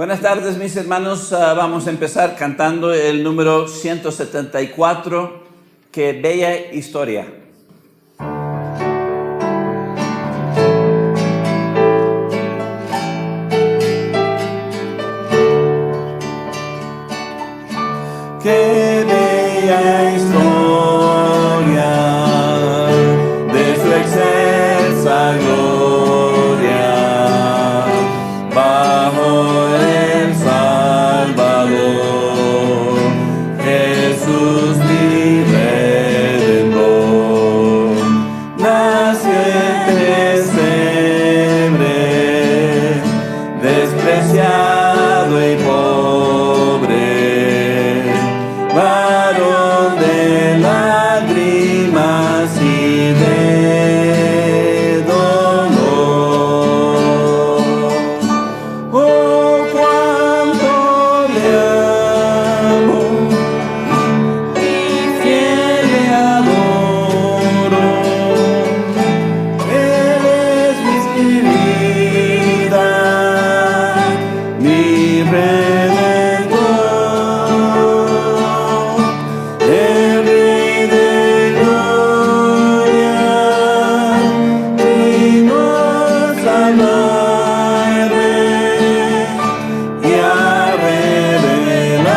Buenas tardes, mis hermanos. Vamos a empezar cantando el número 174, Qué bella historia. Qué bella historia de su excelsa gloria, bajo el Salvador, Jesús mi Redentor, nació en pesebre, despreciado y pobre, varón de lágrimas y de dolor. Oh, cuánto le amo y fiel le adoro. Él es mi vida, mi Redentor, el Rey de gloria, vino a salvarme y a revelarme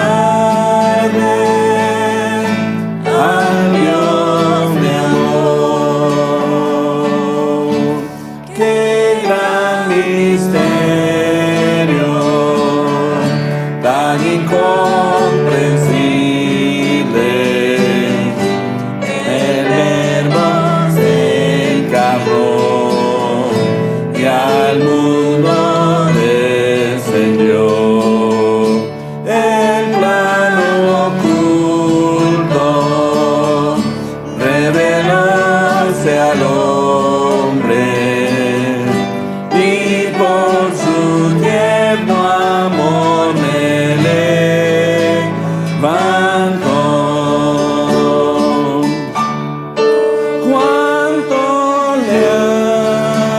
al Dios de amor. Qué gran misterio, tan incomprensible. El Verbo se encarnó y al mundo descendió. El plan oculto revelarse al hombre y por su tierno amor me levantó. Cuánto le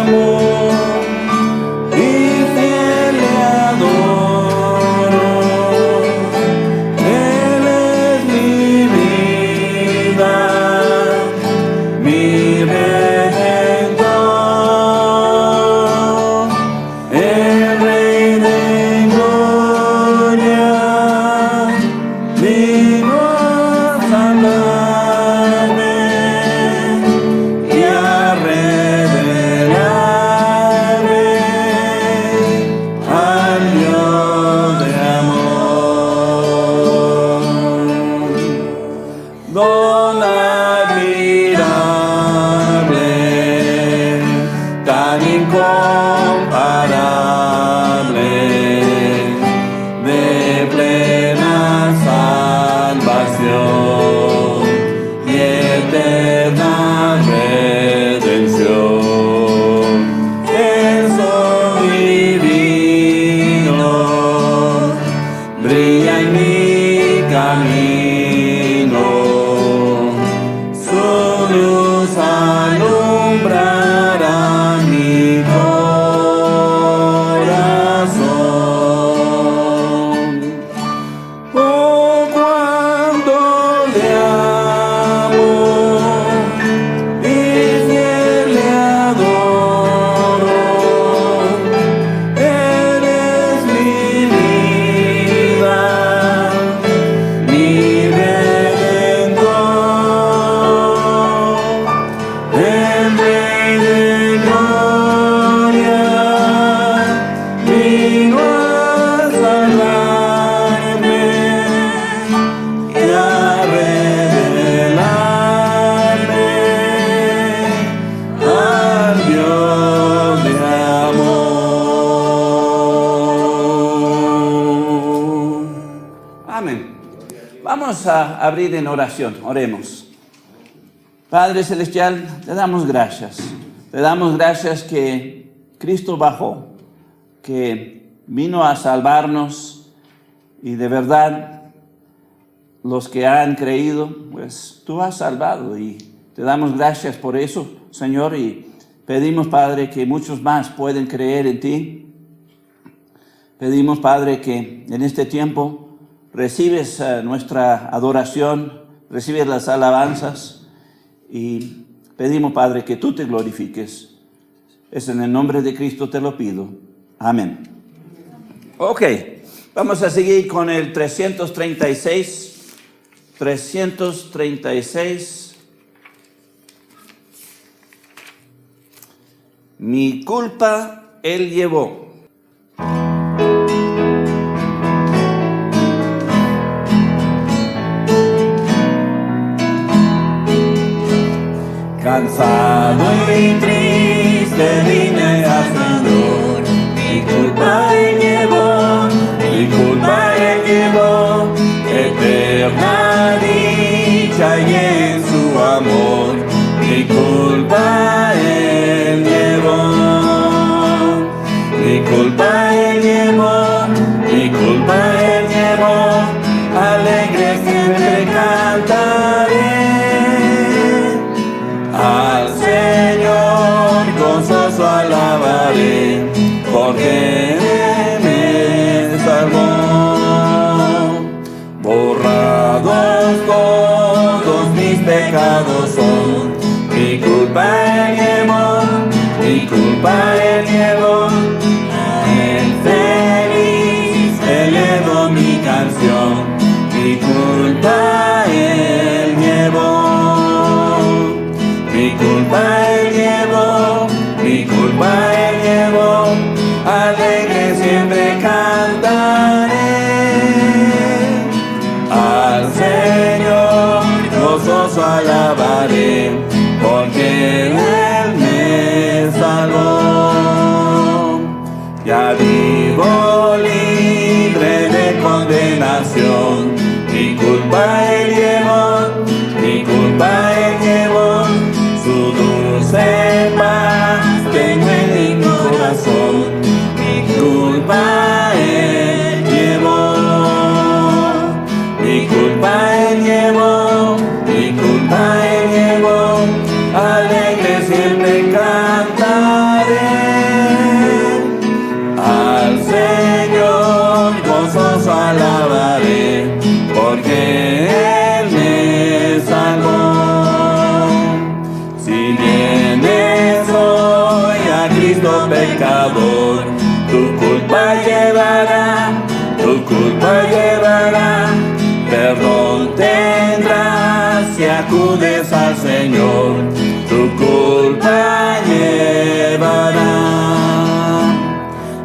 amo y fiel le adoro. Él es mi vida, mi Redentor, el Rey de gloria, vino a salvarme y a revelarme al Dios de amor. Don admirable, tan incomparable, de plena salvación y eterna redención. El sol divino brilla en mi camino, su luz alumbrará mi corazón. Oh, cuánto le amo y fiel le adoro. Él es mi vida, mi Redentor, el Rey de gloria, vino a salvarme y a revelarme al Dios de amor. Amén. Vamos a abrir en oración. Oremos. Padre Celestial, te damos gracias. Te damos gracias que Cristo bajó, que vino a salvarnos y de verdad los que han creído, pues tú has salvado y te damos gracias por eso, Señor, y pedimos, Padre, que muchos más pueden creer en ti. Pedimos, Padre, que en este tiempo recibes nuestra adoración, recibes las alabanzas y pedimos, Padre, que tú te glorifiques. Es en el nombre de Cristo te lo pido. Amén. Ok, vamos a seguir con el 336. 336. Mi culpa Él llevó. Cansado y triste vine al Señor, mi culpa Él llevó, mi culpa Él llevó, eterna dicha y en su amor, mi culpa Él llevó, mi culpa Él llevó, mi culpa Él llevó, alegre siempre cantaré. Al Señor gozoso alabaré, porque Él me salvó. Borrados todos mis pecados son, mi culpa Él llevó, mi culpa Él llevó. Él feliz elevo mi canción, mi culpa Él llevó. Mi culpa Él llevó, mi culpa Él llevó, alegre siempre cantaré. Al Señor gozoso alabaré, porque Él me salvó. Ya vivo libre de condenación, mi culpa Él llevó, mi culpa Él llevó. Su dulce paz tengo en mi corazón, mi culpa Él llevó, mi culpa Él llevó, mi culpa Él llevó, alegre siempre cantaré. Al Señor gozoso alabaré, porque Él me salvó. Pecador, tu culpa llevará, tu culpa llevará, perdón tendrás si acudes al Señor, tu culpa llevará,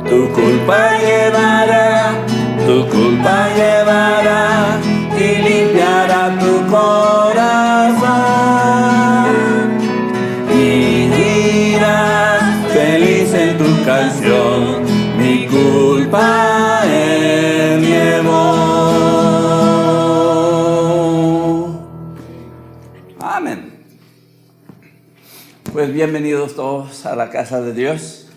tu culpa llevará, tu culpa llevará, y limpiará tu corazón, y dirás feliz en tu canción, mi culpa Él llevó. Amén. Pues bienvenidos todos a la casa de Dios.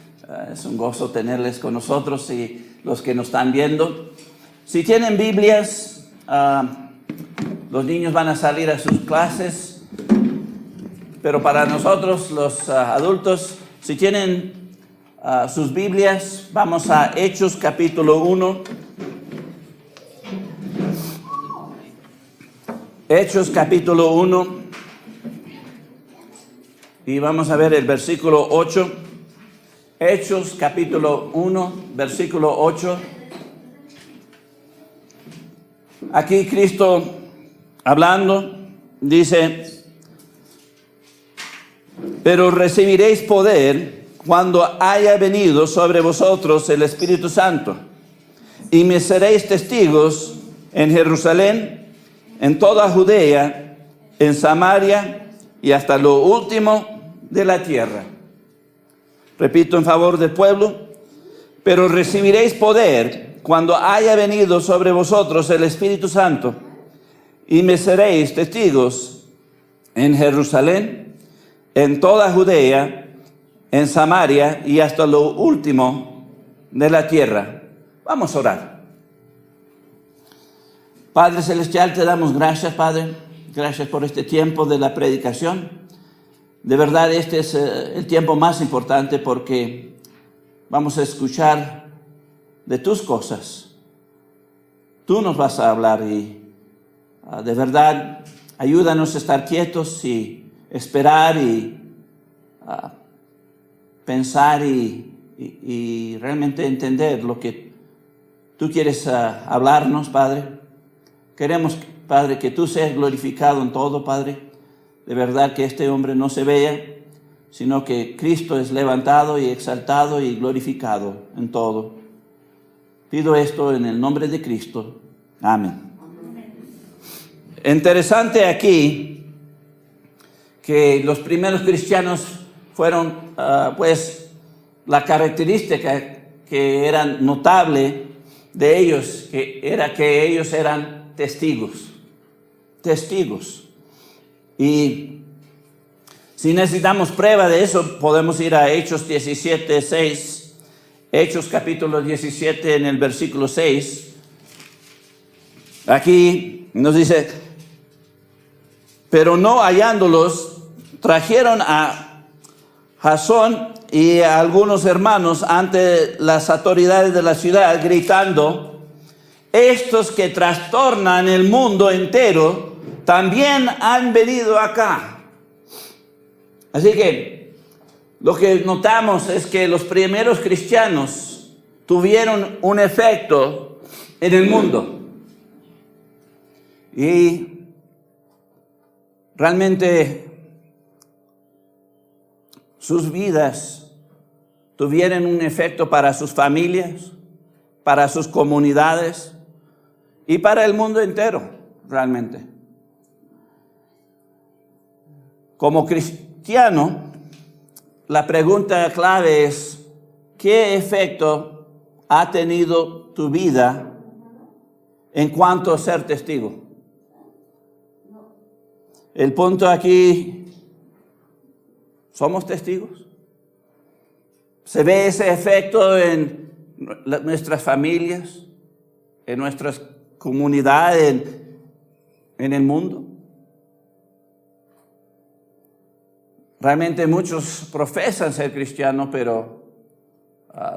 Es un gozo tenerles con nosotros y los que nos están viendo. Si tienen Biblias, los niños van a salir a sus clases, pero para nosotros los adultos, si tienen sus Biblias, vamos a Hechos capítulo 1. Hechos capítulo 1. Y vamos a ver el versículo 8. Hechos capítulo 1, versículo 8. Aquí Cristo hablando dice: pero recibiréis poder cuando haya venido sobre vosotros el Espíritu Santo, y me seréis testigos en Jerusalén, en toda Judea, en Samaria y hasta lo último de la tierra. Repito en favor del pueblo: pero recibiréis poder cuando haya venido sobre vosotros el Espíritu Santo, y me seréis testigos en Jerusalén, en toda Judea, en Samaria y hasta lo último de la tierra. Vamos a orar. Padre Celestial, te damos gracias, Padre. Gracias por este tiempo de la predicación. De verdad, este es el tiempo más importante porque vamos a escuchar de tus cosas. Tú nos vas a hablar y de verdad ayúdanos a estar quietos y esperar y pensar y realmente entender lo que tú quieres hablarnos, Padre. Queremos, Padre, que tú seas glorificado en todo, Padre. De verdad que este hombre no se vea, sino que Cristo es levantado y exaltado y glorificado en todo. Pido esto en el nombre de Cristo. Amén. Interesante aquí que los primeros cristianos fueron, pues, la característica que era notable de ellos, que ellos eran testigos. Testigos. Y si necesitamos prueba de eso, podemos ir a Hechos 17:6. Hechos capítulo 17 en el versículo 6. Aquí nos dice: pero no hallándolos, trajeron a Jasón y a algunos hermanos ante las autoridades de la ciudad, gritando: estos que trastornan el mundo entero también han venido acá. Así que lo que notamos es que los primeros cristianos tuvieron un efecto en el mundo. Y realmente sus vidas tuvieron un efecto para sus familias, para sus comunidades y para el mundo entero, realmente. Como cristiano, la pregunta clave es: ¿qué efecto ha tenido tu vida en cuanto a ser testigo? El punto aquí, ¿somos testigos? ¿Se ve ese efecto en nuestras familias, en nuestras comunidades, en el mundo? Realmente muchos profesan ser cristianos, pero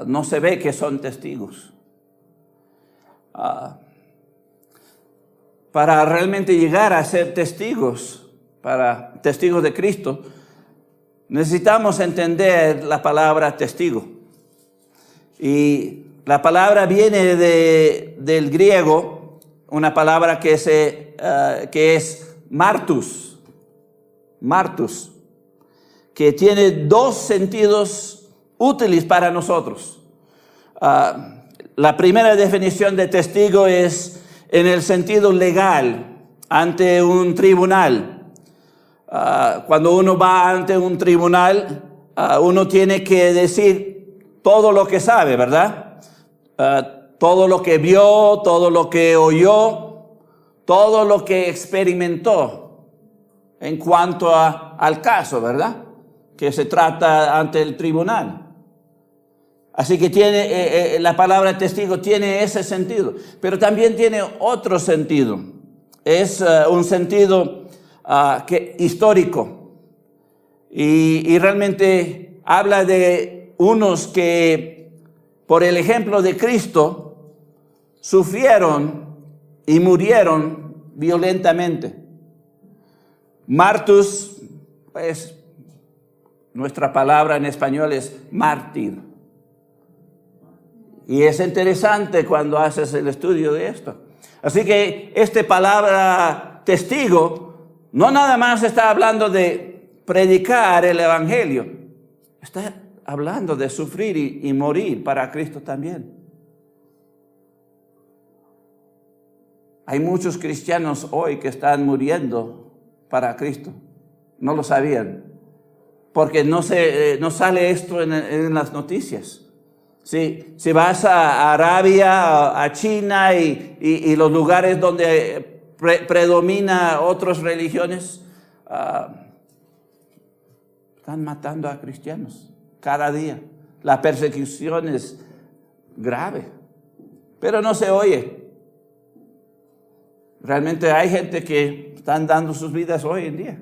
no se ve que son testigos. Para realmente llegar a ser testigos, para testigos de Cristo, necesitamos entender la palabra testigo. Y la palabra viene del griego, una palabra que es martus, que tiene dos sentidos útiles para nosotros. La primera definición de testigo es en el sentido legal, ante un tribunal. Cuando uno va ante un tribunal, uno tiene que decir todo lo que sabe, ¿verdad? Todo lo que vio, todo lo que oyó, todo lo que experimentó en cuanto al caso, ¿verdad?, que se trata ante el tribunal. Así que tiene la palabra testigo tiene ese sentido, pero también tiene otro sentido. Es un sentido histórico y realmente habla de unos que, por el ejemplo de Cristo, sufrieron y murieron violentamente. Martus, pues, nuestra palabra en español es mártir. Y es interesante cuando haces el estudio de esto. Así que esta palabra testigo no nada más está hablando de predicar el evangelio. Está hablando de sufrir y morir para Cristo también. Hay muchos cristianos hoy que están muriendo para Cristo. No lo sabían. Porque no sale esto en las noticias. Si vas a Arabia, a China y los lugares donde predomina otras religiones, están matando a cristianos cada día. La persecución es grave, pero no se oye. Realmente hay gente que están dando sus vidas hoy en día.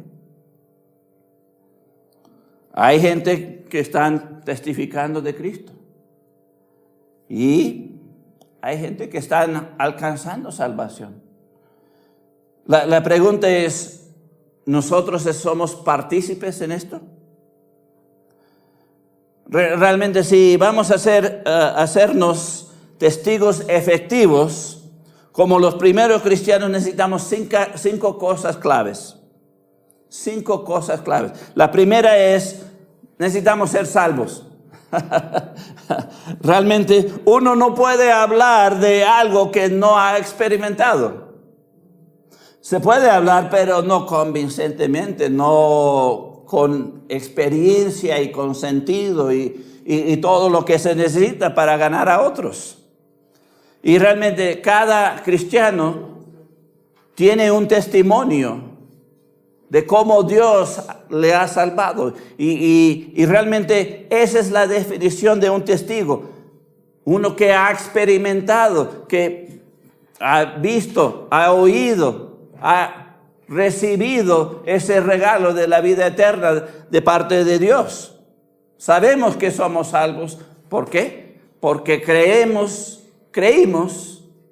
Hay gente que están testificando de Cristo. Y hay gente que está alcanzando salvación. La pregunta es, ¿nosotros somos partícipes en esto? Realmente, si vamos a hacernos testigos efectivos, como los primeros cristianos, necesitamos cinco cosas claves. 5 cosas claves. La primera es, necesitamos ser salvos. Realmente uno no puede hablar de algo que no ha experimentado. Se puede hablar, pero no convincentemente, no con experiencia y con sentido y todo lo que se necesita para ganar a otros. Y realmente cada cristiano tiene un testimonio de cómo Dios le ha salvado. Y realmente esa es la definición de un testigo. Uno que ha experimentado, que ha visto, ha oído, ha recibido ese regalo de la vida eterna de parte de Dios. Sabemos que somos salvos. ¿Por qué? Porque creímos,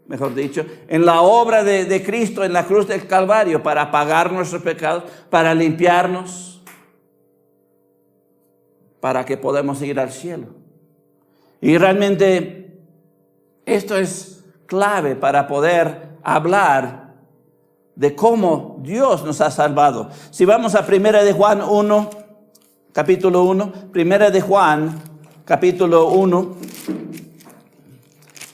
mejor dicho, en la obra de Cristo en la cruz del Calvario para pagar nuestros pecados, para limpiarnos, para que podamos ir al cielo. Y realmente esto es clave para poder hablar de cómo Dios nos ha salvado. Si vamos a 1 de Juan 1, capítulo 1, 1 de Juan, capítulo 1,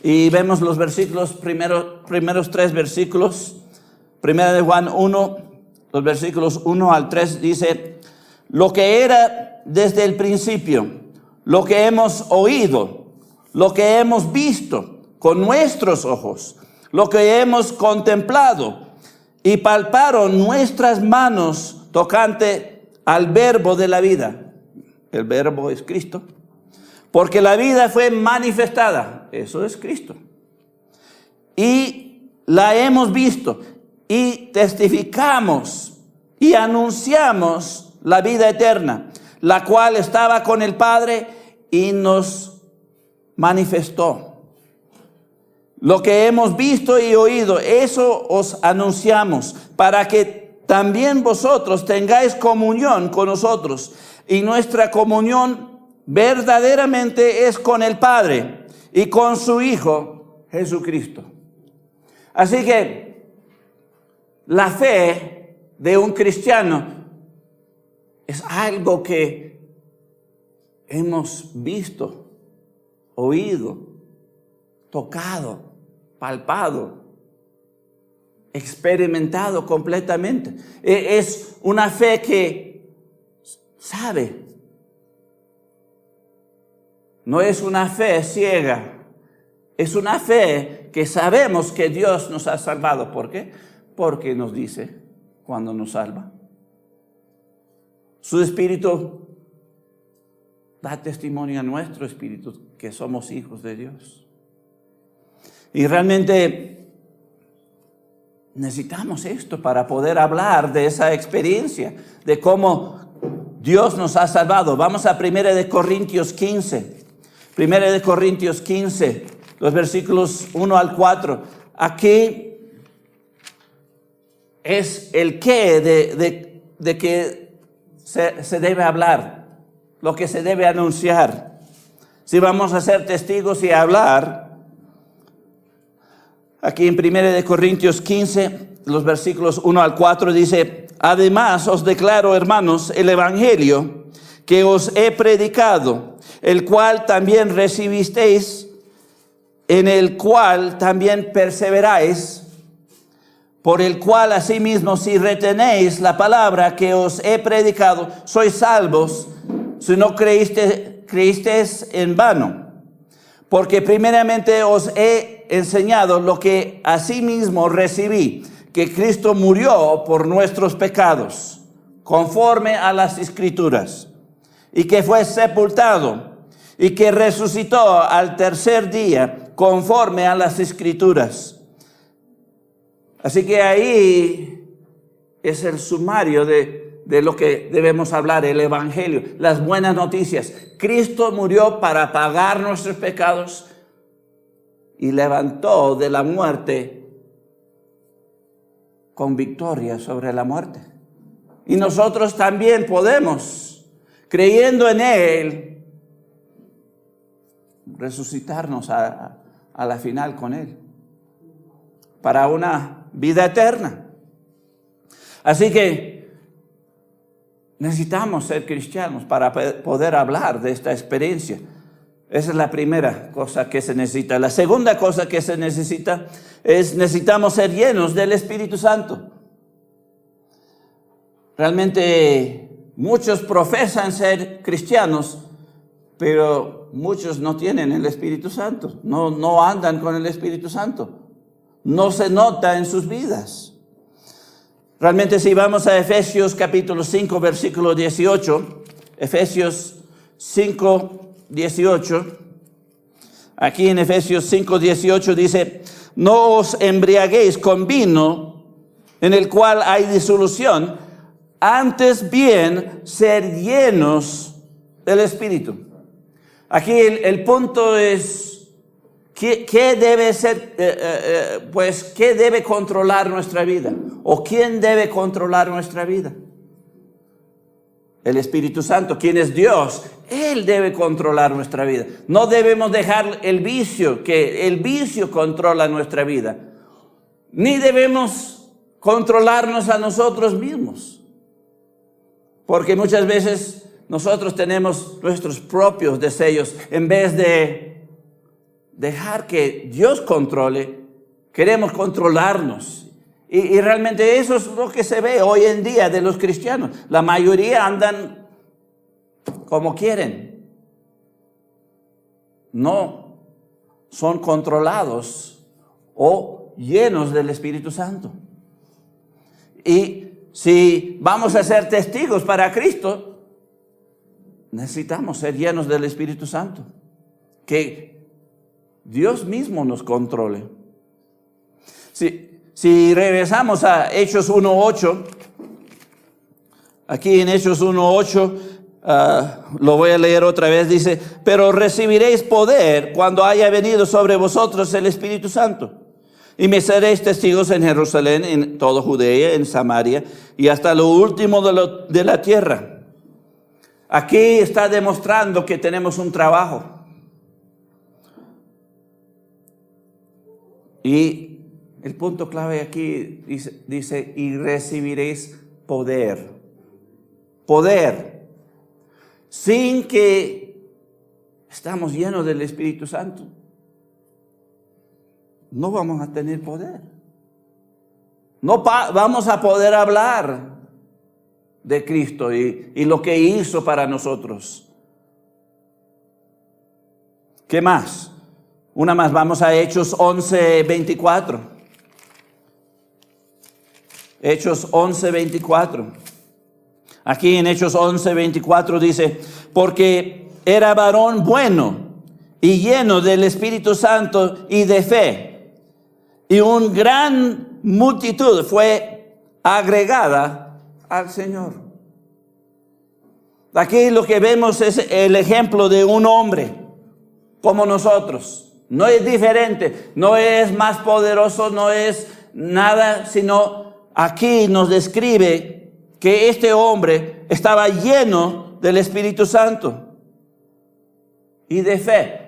y vemos los versículos, primeros 3 versículos. 1 de Juan 1, los versículos 1 al 3 dice: lo que era desde el principio, lo que hemos oído, lo que hemos visto con nuestros ojos, lo que hemos contemplado y palparon nuestras manos tocante al verbo de la vida. El verbo es Cristo. Porque la vida fue manifestada, eso es Cristo. Y la hemos visto y testificamos y anunciamos la vida eterna, la cual estaba con el Padre y nos manifestó. Lo que hemos visto y oído, eso os anunciamos, para que también vosotros tengáis comunión con nosotros. Y nuestra comunión verdaderamente es con el Padre y con su Hijo Jesucristo. Así que la fe de un cristiano es algo que hemos visto, oído, tocado, palpado, experimentado completamente. Es una fe que sabe. No es una fe ciega, es una fe que sabemos que Dios nos ha salvado. ¿Por qué? Porque nos dice cuando nos salva. Su Espíritu da testimonio a nuestro espíritu que somos hijos de Dios. Y realmente necesitamos esto para poder hablar de esa experiencia, de cómo Dios nos ha salvado. Vamos a 1 de Corintios 15. 1 de Corintios 15, los versículos 1 al 4. Aquí es el qué de que se debe hablar, lo que se debe anunciar. Si vamos a ser testigos y hablar, aquí en 1 de Corintios 15, los versículos 1 al 4 dice: además os declaro, hermanos, el evangelio que os he predicado, el cual también recibisteis, en el cual también perseveráis, por el cual asimismo si retenéis la palabra que os he predicado, sois salvos, si no creísteis en vano. Porque primeramente os he enseñado lo que asimismo recibí, que Cristo murió por nuestros pecados, conforme a las Escrituras, y que fue sepultado, y que resucitó al tercer día, conforme a las Escrituras. Así que ahí es el sumario de lo que debemos hablar, el evangelio, las buenas noticias. Cristo murió para pagar nuestros pecados, y levantó de la muerte con victoria sobre la muerte. Y nosotros también podemos, creyendo en Él, resucitarnos a la final con Él, para una vida eterna. Así que necesitamos ser cristianos para poder hablar de esta experiencia. Esa es la primera cosa que se necesita. La segunda cosa que se necesita es necesitamos ser llenos del Espíritu Santo. Realmente muchos profesan ser cristianos, pero muchos no tienen el Espíritu Santo. No andan con el Espíritu Santo. No se nota en sus vidas. Realmente si vamos a Efesios capítulo 5, versículo 18, Efesios 5, 18, aquí en Efesios 5, 18 dice, no os embriaguéis con vino en el cual hay disolución, antes bien ser llenos del Espíritu. Aquí el punto es, ¿qué debe ser, qué debe controlar nuestra vida? ¿O quién debe controlar nuestra vida? El Espíritu Santo, quien es Dios, Él debe controlar nuestra vida. No debemos dejar el vicio, que el vicio controla nuestra vida. Ni debemos controlarnos a nosotros mismos. Porque muchas veces nosotros tenemos nuestros propios deseos. En vez de dejar que Dios controle, queremos controlarnos. Y realmente eso es lo que se ve hoy en día de los cristianos. La mayoría andan como quieren. No son controlados o llenos del Espíritu Santo. Y si vamos a ser testigos para Cristo, necesitamos ser llenos del Espíritu Santo. Que Dios mismo nos controle. Si regresamos a Hechos 1:8, aquí en Hechos 1:8, lo voy a leer otra vez, dice, pero recibiréis poder cuando haya venido sobre vosotros el Espíritu Santo. Y me seréis testigos en Jerusalén, en toda Judea, en Samaria y hasta lo último de la tierra. Aquí está demostrando que tenemos un trabajo. Y el punto clave aquí dice, y recibiréis poder. Poder. Sin que estamos llenos del Espíritu Santo, no vamos a tener poder. No vamos a poder hablar de Cristo y lo que hizo para nosotros. ¿Qué más? Una más, vamos a Hechos 11:24. Hechos 11:24. Aquí en Hechos 11:24 dice, porque era varón bueno y lleno del Espíritu Santo y de fe, y una gran multitud fue agregada al Señor. Aquí lo que vemos es el ejemplo de un hombre como nosotros. No es diferente, no es más poderoso, no es nada, sino aquí nos describe que este hombre estaba lleno del Espíritu Santo y de fe.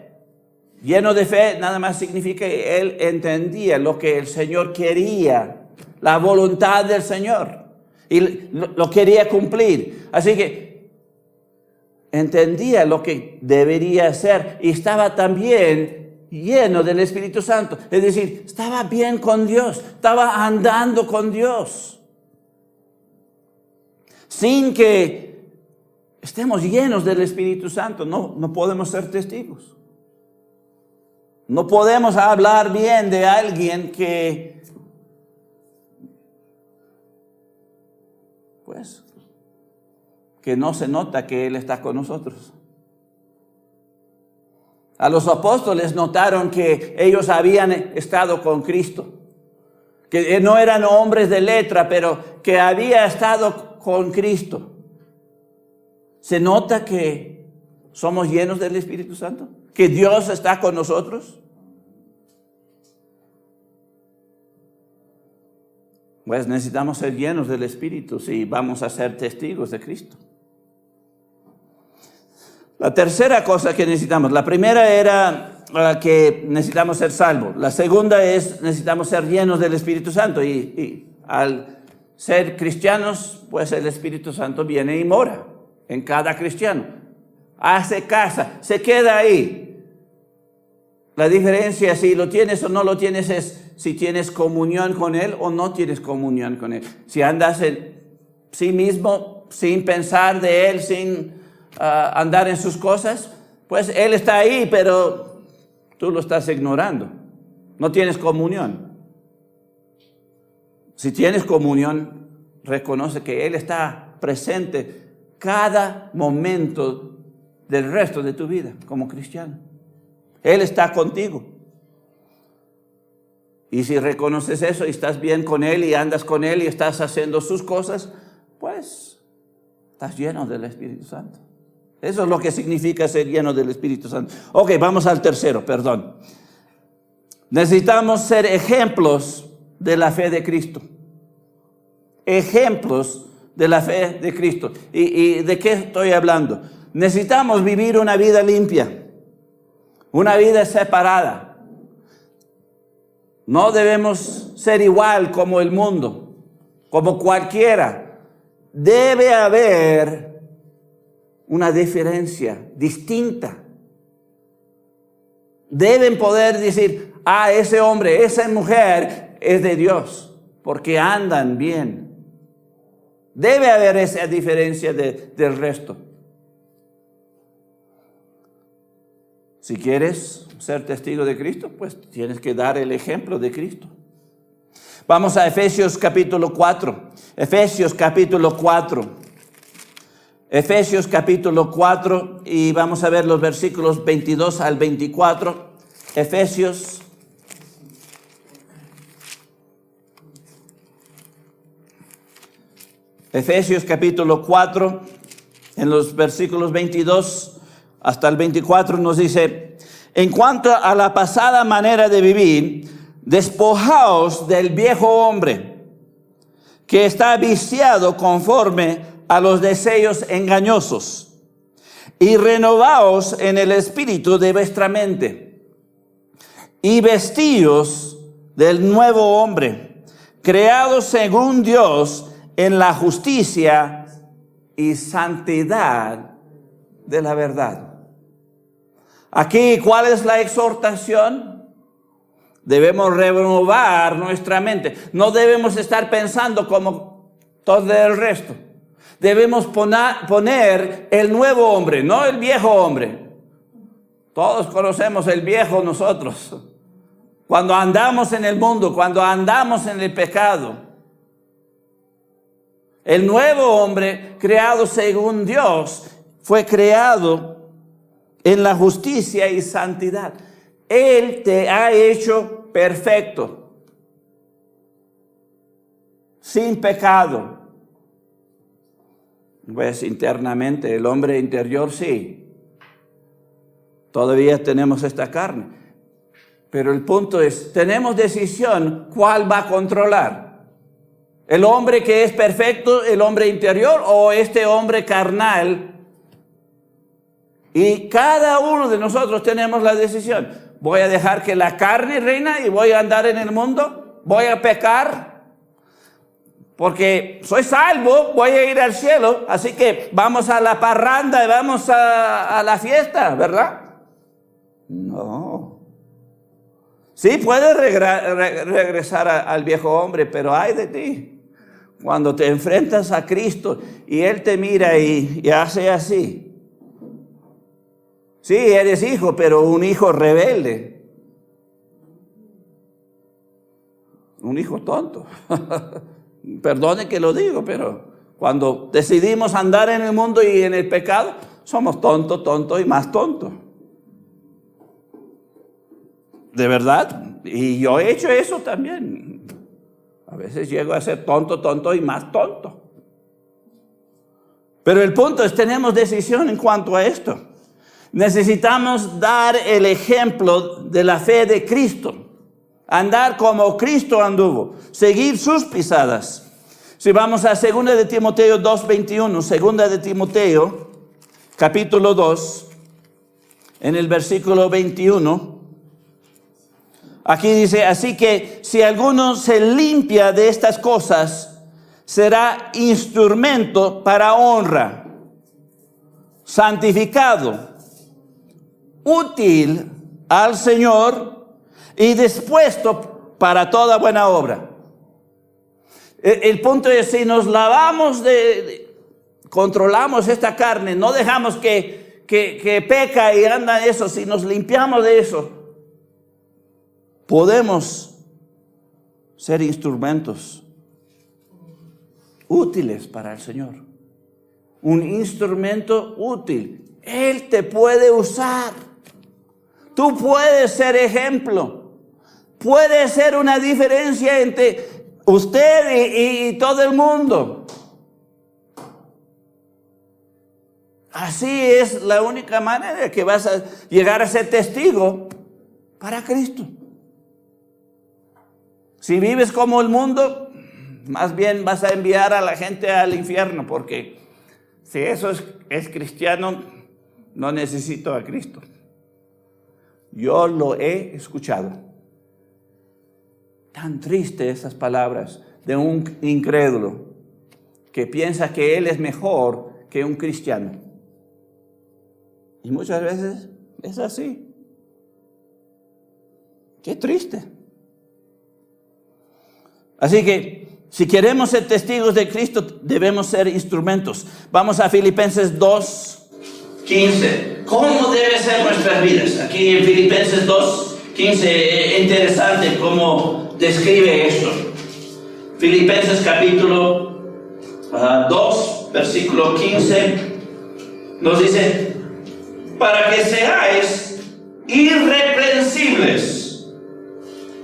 Lleno de fe nada más significa que él entendía lo que el Señor quería, la voluntad del Señor, y lo quería cumplir. Así que entendía lo que debería hacer y estaba también lleno del Espíritu Santo. Es decir, estaba bien con Dios, estaba andando con Dios. Sin que estemos llenos del Espíritu Santo, no podemos ser testigos. No podemos hablar bien de alguien que, que no se nota que Él está con nosotros. A los apóstoles notaron que ellos habían estado con Cristo, que no eran hombres de letra, pero que había estado con Cristo. ¿Se nota que somos llenos del Espíritu Santo? ¿Que Dios está con nosotros? Pues necesitamos ser llenos del Espíritu si vamos a ser testigos de Cristo. La tercera cosa que necesitamos, la primera era que necesitamos ser salvos. La segunda es necesitamos ser llenos del Espíritu Santo. Y al ser cristianos, pues el Espíritu Santo viene y mora en cada cristiano. Hace casa, se queda ahí. La diferencia si lo tienes o no lo tienes es si tienes comunión con Él o no tienes comunión con Él. Si andas en sí mismo, sin pensar de Él, sin andar en sus cosas, pues Él está ahí, pero tú lo estás ignorando. No tienes comunión. Si tienes comunión, reconoce que Él está presente cada momento del resto de tu vida como cristiano. Él está contigo. Y si reconoces eso y estás bien con Él y andas con Él y estás haciendo sus cosas, pues estás lleno del Espíritu Santo. Eso es lo que significa ser lleno del Espíritu Santo. Ok, vamos al tercero, perdón. Necesitamos ser ejemplos de la fe de Cristo. Ejemplos de la fe de Cristo. ¿Y de qué estoy hablando? Necesitamos vivir una vida limpia, una vida separada. No debemos ser igual como el mundo, como cualquiera. Debe haber una diferencia distinta. Deben poder decir, ese hombre, esa mujer es de Dios, porque andan bien. Debe haber esa diferencia del resto. Si quieres ser testigo de Cristo, pues tienes que dar el ejemplo de Cristo. Vamos a Efesios capítulo 4. Efesios capítulo 4. Efesios capítulo 4 y vamos a ver los versículos 22 al 24. Efesios capítulo 4, en los versículos 22 hasta el 24 nos dice: en cuanto a la pasada manera de vivir, despojaos del viejo hombre, que está viciado conforme a los deseos engañosos, y renovaos en el espíritu de vuestra mente, y vestíos del nuevo hombre, creado según Dios en la justicia y santidad de la verdad. Aquí, ¿cuál es la exhortación? Debemos renovar nuestra mente. No debemos estar pensando como todo el resto. Debemos poner el nuevo hombre, no el viejo hombre. Todos conocemos el viejo nosotros. Cuando andamos en el mundo, cuando andamos en el pecado. El nuevo hombre, creado según Dios, fue creado en la justicia y santidad. Él te ha hecho perfecto, sin pecado. Pues internamente, el hombre interior sí. Todavía tenemos esta carne. Pero el punto es, tenemos decisión cuál va a controlar. ¿El hombre que es perfecto, el hombre interior, o este hombre carnal? Y cada uno de nosotros tenemos la decisión. ¿Voy a dejar que la carne reina y voy a andar en el mundo? ¿Voy a pecar? Porque soy salvo, voy a ir al cielo, así que vamos a la parranda y vamos a la fiesta, ¿verdad? No. Sí, puedes regresar al viejo hombre, pero ay de ti. Cuando te enfrentas a Cristo y Él te mira y hace así. Sí, eres hijo, pero un hijo rebelde. Un hijo tonto. Perdone que lo digo, pero cuando decidimos andar en el mundo y en el pecado, somos tonto y más tonto. De verdad. Y yo he hecho eso también. A veces llego a ser tonto y más tonto. Pero el punto es, tenemos decisión en cuanto a esto. Necesitamos dar el ejemplo de la fe de Cristo andar como Cristo anduvo, seguir sus pisadas. Si vamos a 2 de Timoteo 2:21, 2 de Timoteo, capítulo 2, en el versículo 21, aquí dice, así que si alguno se limpia de estas cosas, será instrumento para honra, santificado, útil al Señor y dispuesto para toda buena obra. El punto es, si nos lavamos controlamos esta carne, no dejamos que peca y anda eso, si nos limpiamos de eso, podemos ser instrumentos útiles para el Señor. Un instrumento útil. Él te puede usar. Tú puedes ser ejemplo. Puede ser una diferencia entre usted y todo el mundo. Así es la única manera que vas a llegar a ser testigo para Cristo. Si vives como el mundo, más bien vas a enviar a la gente al infierno, porque si eso es cristiano, no necesito a Cristo. Yo lo he escuchado. Tan triste esas palabras de un incrédulo que piensa que él es mejor que un cristiano. Y muchas veces es así. Qué triste. Así que si queremos ser testigos de Cristo, debemos ser instrumentos. Vamos a Filipenses 2:15. ¿Cómo deben ser nuestras vidas? Aquí en Filipenses 2:15, interesante cómo describe esto. Filipenses capítulo 2, versículo 15, nos dice, para que seáis irreprensibles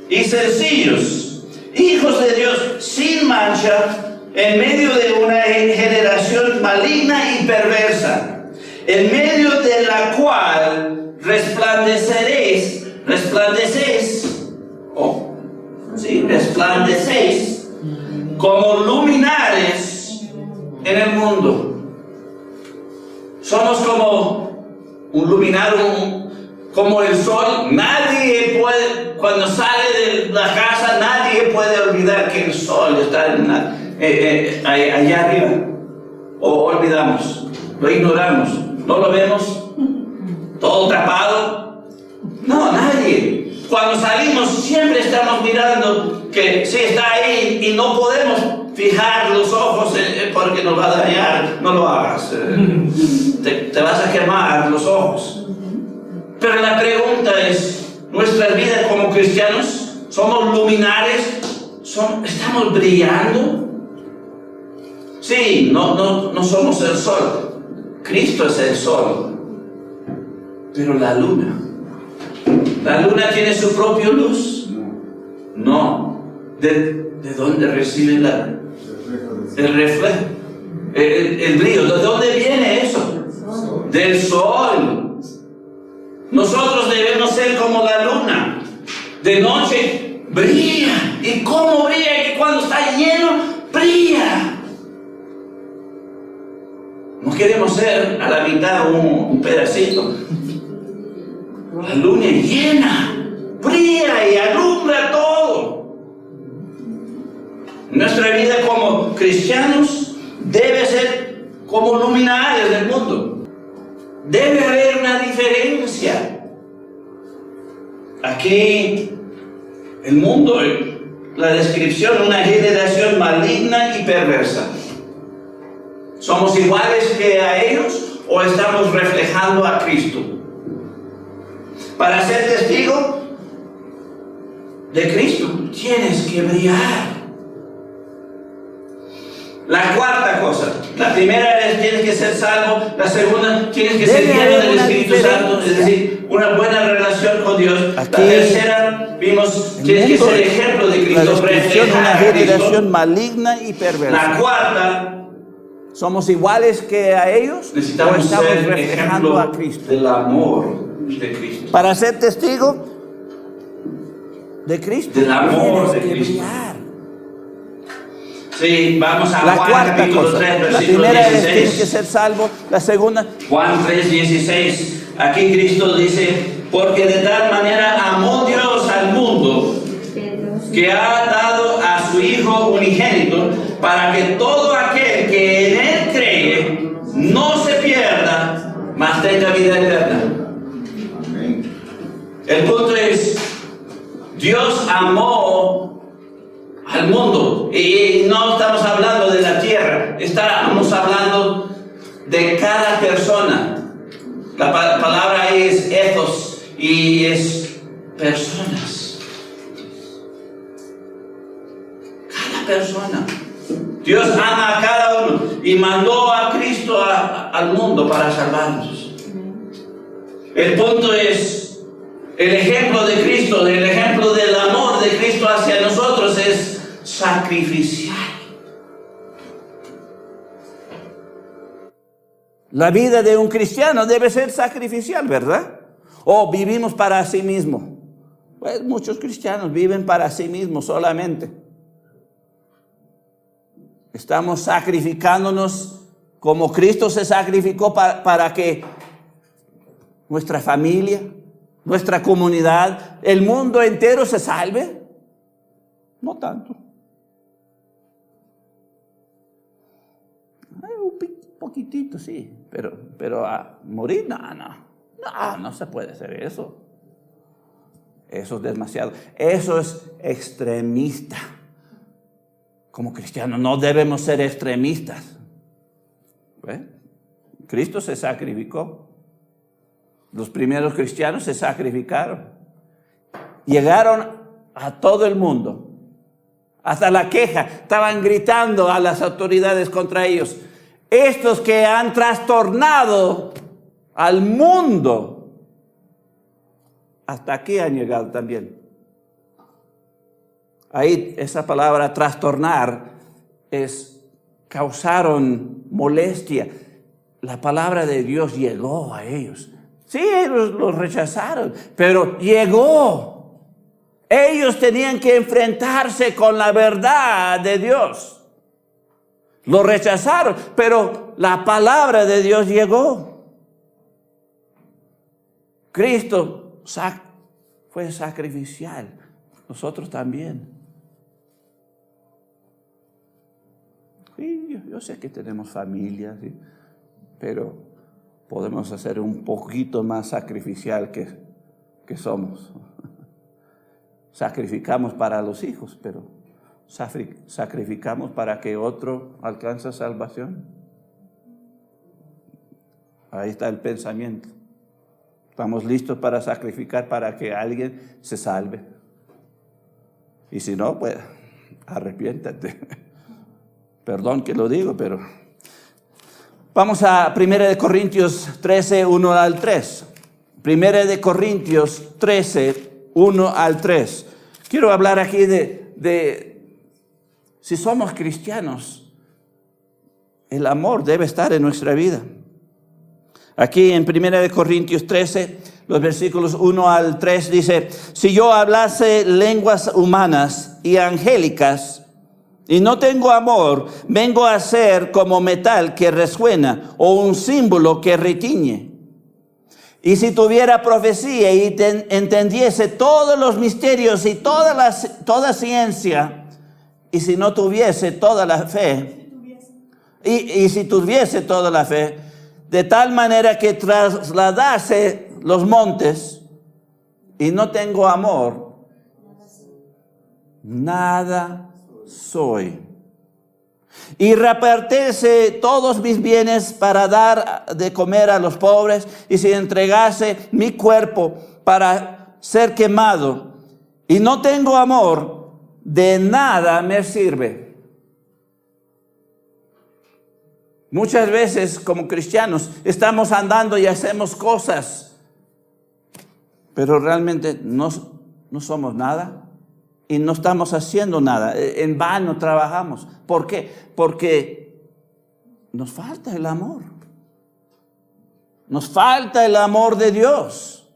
y sencillos, hijos de Dios sin mancha, en medio de una generación maligna y perversa, en medio de la cual resplandecéis como luminares en el mundo. Somos como un luminario, como el sol. Nadie puede, cuando sale de la casa, nadie puede olvidar que el sol está allá arriba. O olvidamos, lo ignoramos, no lo vemos, todo tapado. No, nadie. Cuando salimos siempre estamos mirando que sí está ahí y no podemos fijar los ojos porque nos va a dañar. No lo hagas. Te vas a quemar los ojos. Pero la pregunta es, ¿nuestras vidas como cristianos somos luminares? ¿Estamos brillando? Sí, no somos el sol. Cristo es el sol. Pero la luna tiene su propia luz. No. ¿De dónde recibe el reflejo? El brillo. ¿De dónde viene eso? Del sol. Nosotros debemos ser como la luna. De noche brilla. ¿Y cómo brilla? Que cuando está lleno, brilla. No queremos ser a la mitad un pedacito. La luna llena, brilla y alumbra todo. Nuestra vida como cristianos debe ser como luminarios del mundo. Debe haber una diferencia. Aquí, el mundo, la descripción, una generación maligna y perversa. ¿Somos iguales que a ellos o estamos reflejando a Cristo? Para ser testigo de Cristo, tienes que brillar. La cuarta cosa. La primera es tienes que ser salvo. La segunda, tienes que ser lleno del Espíritu Santo. Es decir, una buena relación con Dios. La tercera, vimos, tienes que ser ejemplo de Cristo. Reflejar una a Cristo. generación maligna y perversa. La cuarta, ¿somos iguales que a ellos? necesitamos ¿O estamos ser reflejando ejemplo a Cristo? del amor de Cristo. Para ser testigo, de Cristo del amor de tienes que Cristo. brillar. Sí, vamos a La Juan cuarta capítulo cosa, 3, la versículo primera es tienes que 16. ser salvo, la segunda, Juan 3, 16. Aquí Cristo dice, porque de tal manera amó Dios al mundo que ha dado a su Hijo unigénito para que todo aquel que en Él cree no se pierda, mas tenga vida eterna. El punto es, Dios amó al mundo y no estamos hablando de la tierra, estamos hablando de cada persona. La palabra es ethos y es personas. Cada persona. Dios ama a cada uno y mandó a Cristo al mundo para salvarnos. El punto es, el ejemplo de Cristo, el ejemplo del amor de Cristo hacia nosotros es sacrificial. la vida de un cristiano debe ser sacrificial, ¿verdad? O vivimos para sí mismo. Pues muchos cristianos viven para sí mismos solamente. Estamos sacrificándonos como Cristo se sacrificó para que nuestra familia, nuestra comunidad, el mundo entero se salve. No tanto. Un poquitito, sí, pero a morir, no se puede hacer eso. Eso es demasiado. Eso es extremista. Como cristianos no debemos ser extremistas. ¿Ve? Cristo se sacrificó. Los primeros cristianos se sacrificaron. Llegaron a todo el mundo. Hasta la queja. Estaban gritando a las autoridades contra ellos. Estos que han trastornado al mundo. Hasta aquí han llegado también. Ahí esa palabra trastornar es causaron molestia. La palabra de Dios llegó a ellos. Sí, ellos lo rechazaron, pero llegó. Ellos tenían que enfrentarse con la verdad de Dios. Lo rechazaron, pero la palabra de Dios llegó. Cristo fue sacrificial. Nosotros también. Sí, yo sé que tenemos familia, ¿sí? Pero podemos hacer un poquito más sacrificial que somos. Sacrificamos para los hijos, pero sacrificamos para que otro alcance salvación. Ahí está el pensamiento. Estamos listos para sacrificar para que alguien se salve. Y si no, pues arrepiéntate. Perdón que lo digo, pero... Vamos a 1 Corintios 13, 1 al 3. 1 Corintios 13, 1 al 3. Quiero hablar aquí de si somos cristianos, el amor debe estar en nuestra vida. Aquí en 1 Corintios 13, los versículos 1 al 3 dice, si yo hablase lenguas humanas y angélicas y no tengo amor, vengo a ser como metal que resuena o un símbolo que retiñe. Y si tuviera profecía y entendiese todos los misterios y toda ciencia, y si no tuviese toda la fe, y si tuviese toda la fe, de tal manera que trasladase los montes, y no tengo amor, nada soy. Y repartiese todos mis bienes para dar de comer a los pobres, y si entregase mi cuerpo para ser quemado, y no tengo amor, de nada me sirve. Muchas veces como cristianos estamos andando y hacemos cosas, pero realmente no somos nada. Y no estamos haciendo nada, en vano trabajamos. ¿Por qué? Porque nos falta el amor. Nos falta el amor de Dios.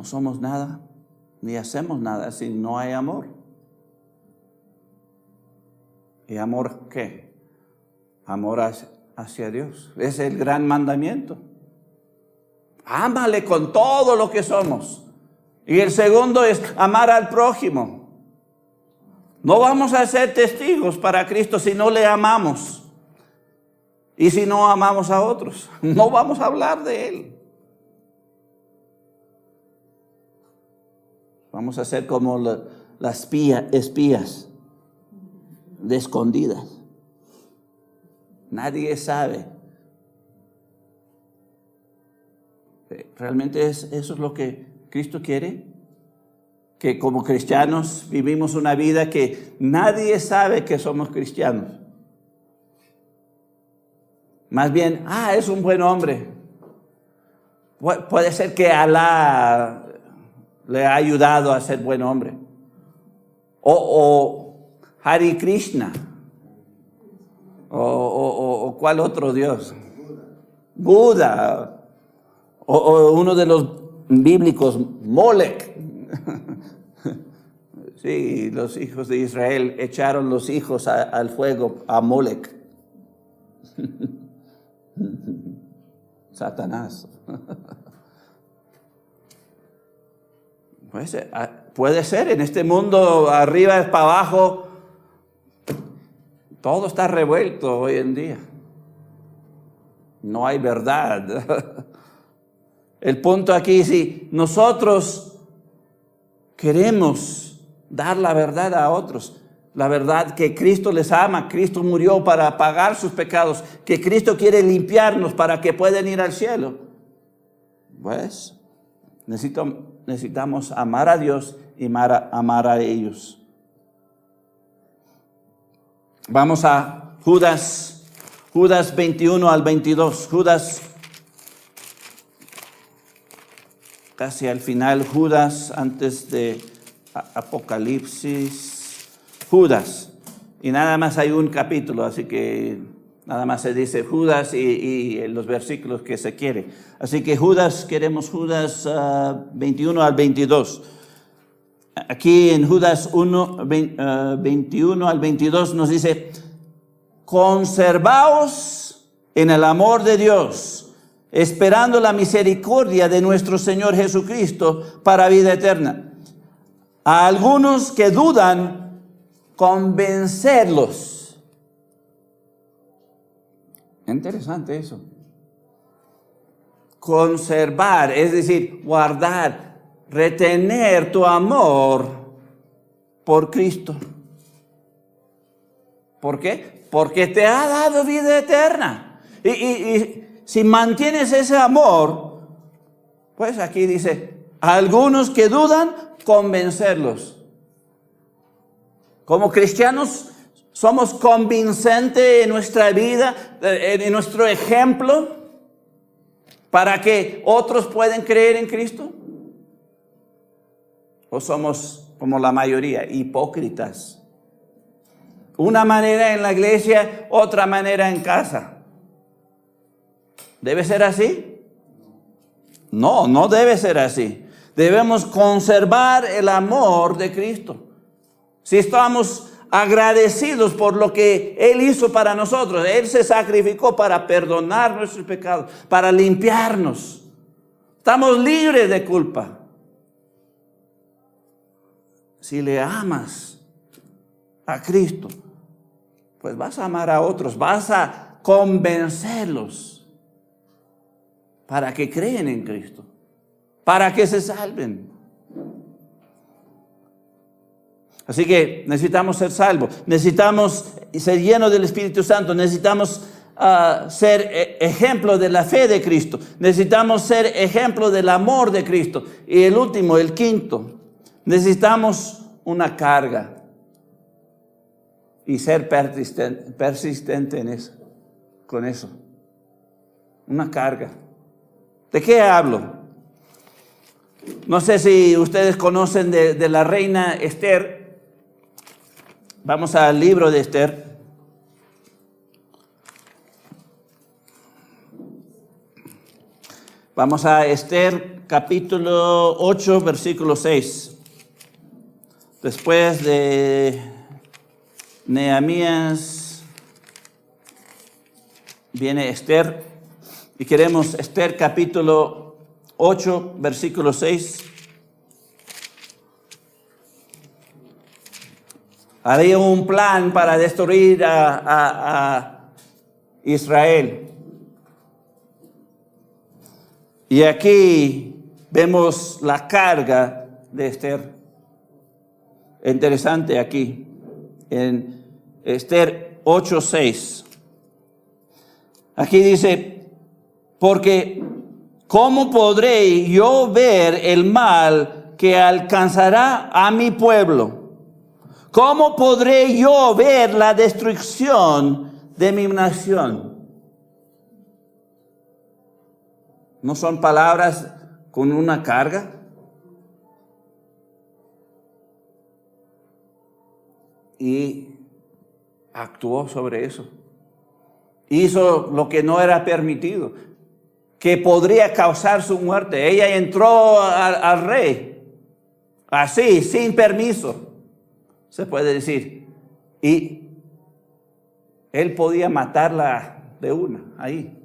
no somos nada, ni hacemos nada si no hay amor. ¿Y amor qué? Amor hacia Dios. Es el gran mandamiento. Ámale con todo lo que somos. Y el segundo es amar al prójimo. No vamos a ser testigos para Cristo si no le amamos. Y si no amamos a otros, no vamos a hablar de Él. Vamos a ser como las espías de escondidas. Nadie sabe. ¿Realmente eso es lo que Cristo quiere? Que como cristianos vivimos una vida que nadie sabe que somos cristianos. Más bien, es un buen hombre. Puede ser que Alá le ha ayudado a ser buen hombre. O Hare Krishna. O ¿cuál otro Dios? Buda. O uno de los bíblicos, Molech. Sí, los hijos de Israel echaron los hijos al fuego a Molech. Satanás. Puede ser, en este mundo, arriba para abajo, todo está revuelto hoy en día. No hay verdad. El punto aquí, si nosotros queremos dar la verdad a otros, la verdad que Cristo les ama, Cristo murió para pagar sus pecados, que Cristo quiere limpiarnos para que puedan ir al cielo, pues necesitamos amar a Dios y amar a ellos. Vamos a Judas 21 al 22. Judas, casi al final, Judas, antes de Apocalipsis. Judas, y nada más hay un capítulo, así que nada más se dice Judas y los versículos que se quiere. Así que queremos Judas 21 al 22. Aquí en Judas 21 al 22 nos dice: conservaos en el amor de Dios, esperando la misericordia de nuestro Señor Jesucristo para vida eterna. A algunos que dudan, convencerlos. Interesante eso. Conservar, es decir, guardar, retener tu amor por Cristo. ¿Por qué? Porque te ha dado vida eterna. Y si mantienes ese amor, pues aquí dice, a algunos que dudan, convencerlos. Como cristianos somos convincentes en nuestra vida, en nuestro ejemplo, para que otros puedan creer en Cristo. ¿O somos como la mayoría, hipócritas? Una manera en la iglesia, otra manera en casa. ¿Debe ser así? No, no debe ser así. Debemos conservar el amor de Cristo. Si estamos agradecidos por lo que Él hizo para nosotros, Él se sacrificó para perdonar nuestros pecados, para limpiarnos. Estamos libres de culpa. Si le amas a Cristo, pues vas a amar a otros, vas a convencerlos para que creen en Cristo, para que se salven. Así que necesitamos ser salvos, necesitamos ser llenos del Espíritu Santo, necesitamos ser ejemplo de la fe de Cristo, necesitamos ser ejemplo del amor de Cristo. Y el último, el quinto, necesitamos una carga y ser persistente en eso, con eso. Una carga. ¿De qué hablo? No sé si ustedes conocen de la reina Esther. Vamos al libro de Esther. Vamos a Esther capítulo 8, versículo 6. Después de Nehemías viene Esther. Y queremos Esther capítulo 8, versículo 6. Había un plan para destruir a Israel. Y aquí vemos la carga de Esther. Interesante aquí, en Esther 8:6. Aquí dice, porque ¿cómo podré yo ver el mal que alcanzará a mi pueblo? ¿Cómo podré yo ver la destrucción de mi nación? ¿No son palabras con una carga? Y actuó sobre eso. Hizo lo que no era permitido, que podría causar su muerte. Ella entró al rey, así, sin permiso, se puede decir. Y él podía matarla de una, ahí.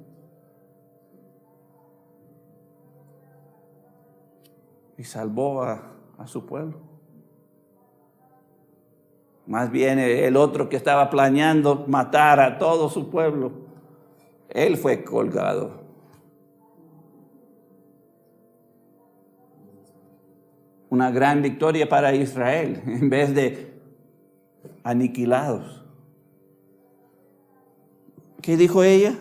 Y salvó a su pueblo. Más bien el otro que estaba planeando matar a todo su pueblo, él fue colgado. Una gran victoria para Israel, en vez de aniquilados. ¿Qué dijo ella?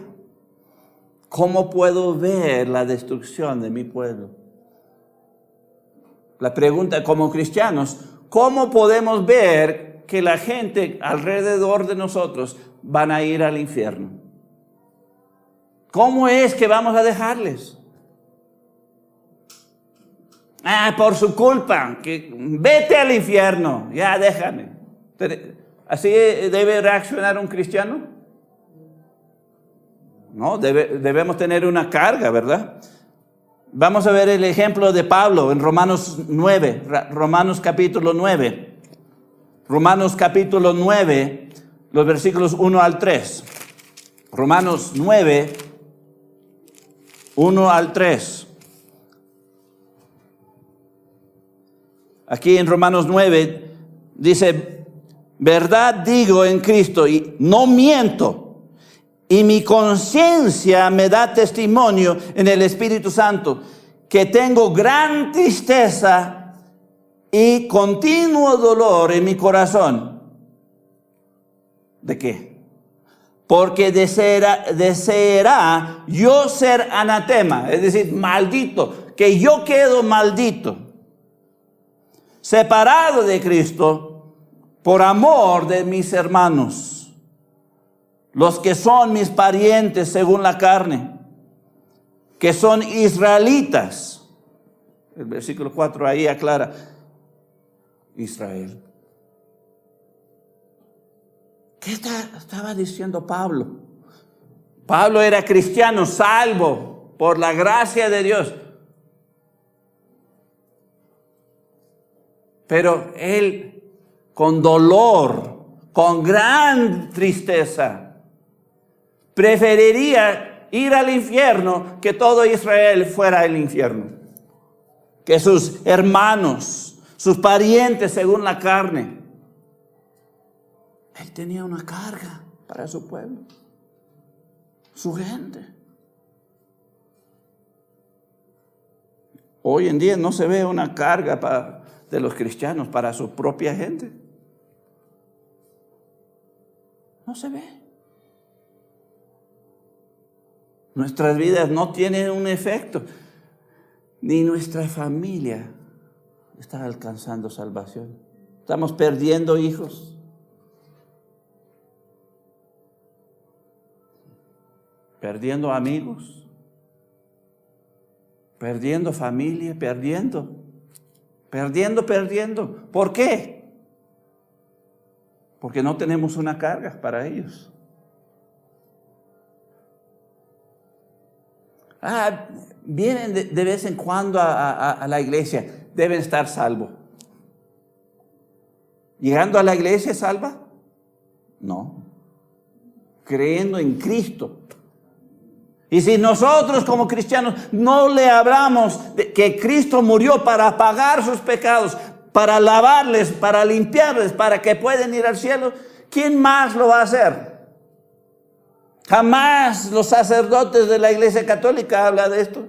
¿Cómo puedo ver la destrucción de mi pueblo? La pregunta como cristianos, ¿cómo podemos ver que la gente alrededor de nosotros van a ir al infierno? ¿Cómo es que vamos a dejarles? Por su culpa, que vete al infierno, ya déjame. ¿Así debe reaccionar un cristiano? No, debemos tener una carga, ¿verdad? Vamos a ver el ejemplo de Pablo en Romanos 9, Romanos capítulo 9. Romanos capítulo 9, los versículos 1 al 3. Romanos 9, 1 al 3. Aquí en Romanos 9 dice, verdad digo en Cristo y no miento. Y mi conciencia me da testimonio en el Espíritu Santo que tengo gran tristeza y continuo dolor en mi corazón. ¿De qué? Porque deseará yo ser anatema, es decir, maldito, que yo quedo maldito, separado de Cristo por amor de mis hermanos, los que son mis parientes según la carne, que son israelitas. El versículo 4 ahí aclara, Israel. ¿Qué estaba diciendo Pablo? Pablo era cristiano, salvo por la gracia de Dios. Pero él, con dolor, con gran tristeza, preferiría ir al infierno que todo Israel fuera al infierno. Que sus hermanos, sus parientes según la carne. Él tenía una carga para su pueblo, su gente. Hoy en día no se ve una carga de los cristianos para su propia gente. No se ve. Nuestras vidas no tienen un efecto, ni nuestra familia está alcanzando salvación. Estamos perdiendo hijos, perdiendo amigos, perdiendo familia, perdiendo. ¿Por qué? Porque no tenemos una carga para ellos. Vienen de vez en cuando a la iglesia, deben estar salvos. ¿Llegando a la iglesia salva? No. Creyendo en Cristo. Y si nosotros como cristianos no le hablamos de que Cristo murió para pagar sus pecados, para lavarles, para limpiarles, para que puedan ir al cielo, ¿quién más lo va a hacer? Jamás los sacerdotes de la Iglesia Católica hablan de esto.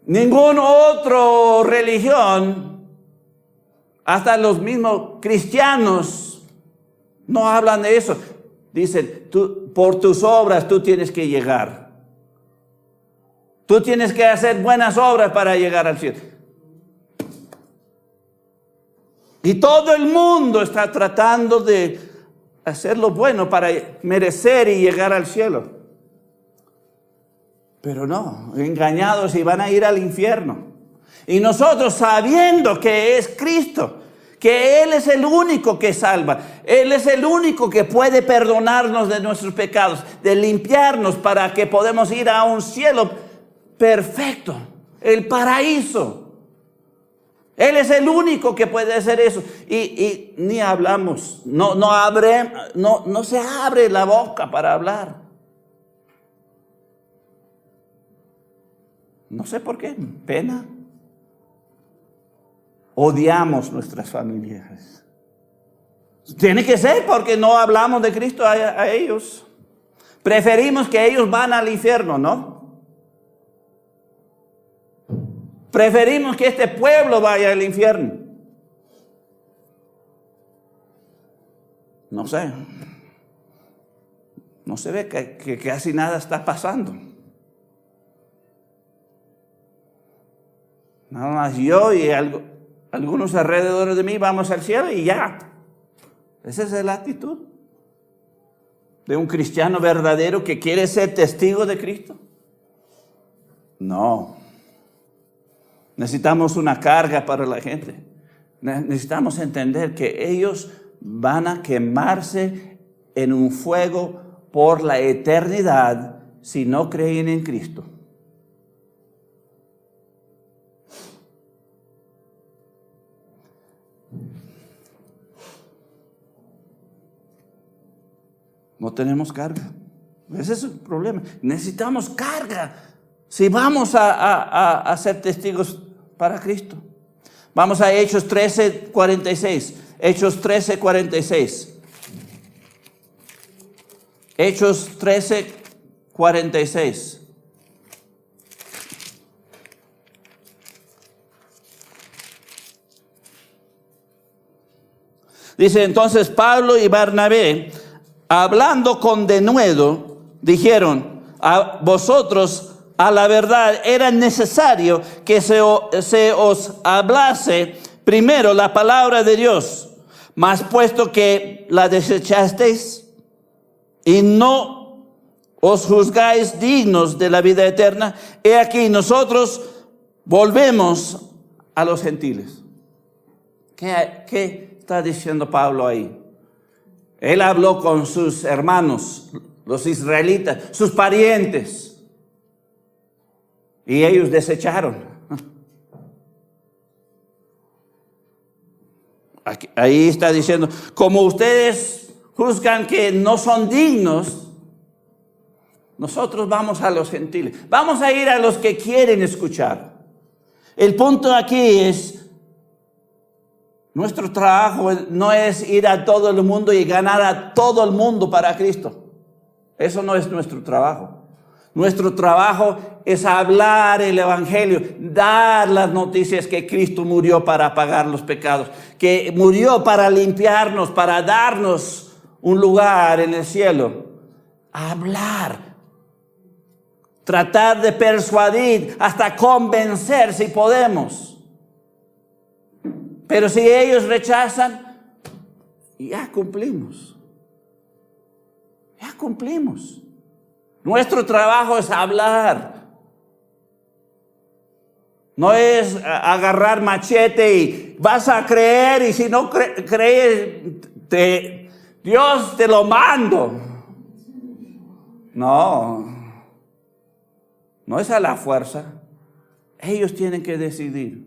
Ninguna otra religión, hasta los mismos cristianos, no hablan de eso. Dicen, por tus obras tú tienes que llegar. Tú tienes que hacer buenas obras para llegar al cielo. Y todo el mundo está tratando de hacer lo bueno para merecer y llegar al cielo. Pero no, engañados y van a ir al infierno. Y nosotros sabiendo que es Cristo, que Él es el único que salva, Él es el único que puede perdonarnos de nuestros pecados, de limpiarnos para que podamos ir a un cielo perfecto, el paraíso. Él es el único que puede hacer eso. Y ni hablamos, no se abre la boca para hablar. No sé por qué, pena. Odiamos nuestras familias. Tiene que ser porque no hablamos de Cristo a ellos. Preferimos que ellos van al infierno, ¿no? Preferimos que este pueblo vaya al infierno. No sé. No se ve que casi nada está pasando. Nada más yo y algunos alrededor de mí vamos al cielo y ya. Esa es la actitud de un cristiano verdadero que quiere ser testigo de Cristo. No. Necesitamos una carga para la gente. Necesitamos entender que ellos van a quemarse en un fuego por la eternidad si no creen en Cristo. No tenemos carga. Ese es el problema. Necesitamos carga si vamos a ser testigos para Cristo. Vamos a Hechos 13:46. Hechos 13:46. Hechos 13:46. Dice entonces Pablo y Bernabé, hablando con denuedo, dijeron: a vosotros a la verdad era necesario que se os hablase primero la palabra de Dios, mas puesto que la desechasteis y no os juzgáis dignos de la vida eterna, he aquí nosotros volvemos a los gentiles. ¿Qué está diciendo Pablo ahí? Él habló con sus hermanos, los israelitas, sus parientes. Y ellos desecharon. Ahí está diciendo, como ustedes juzgan que no son dignos, nosotros vamos a los gentiles. Vamos a ir a los que quieren escuchar. El punto aquí es, nuestro trabajo no es ir a todo el mundo y ganar a todo el mundo para Cristo. Eso no es nuestro trabajo. Nuestro trabajo es hablar el evangelio, dar las noticias que Cristo murió para pagar los pecados, que murió para limpiarnos, para darnos un lugar en el cielo. Hablar, tratar de persuadir, hasta convencer si podemos. Pero si ellos rechazan, ya cumplimos. Ya cumplimos. Nuestro trabajo es hablar. No es agarrar machete y vas a creer, y si no crees, Dios te lo mando. No. No es a la fuerza. Ellos tienen que decidir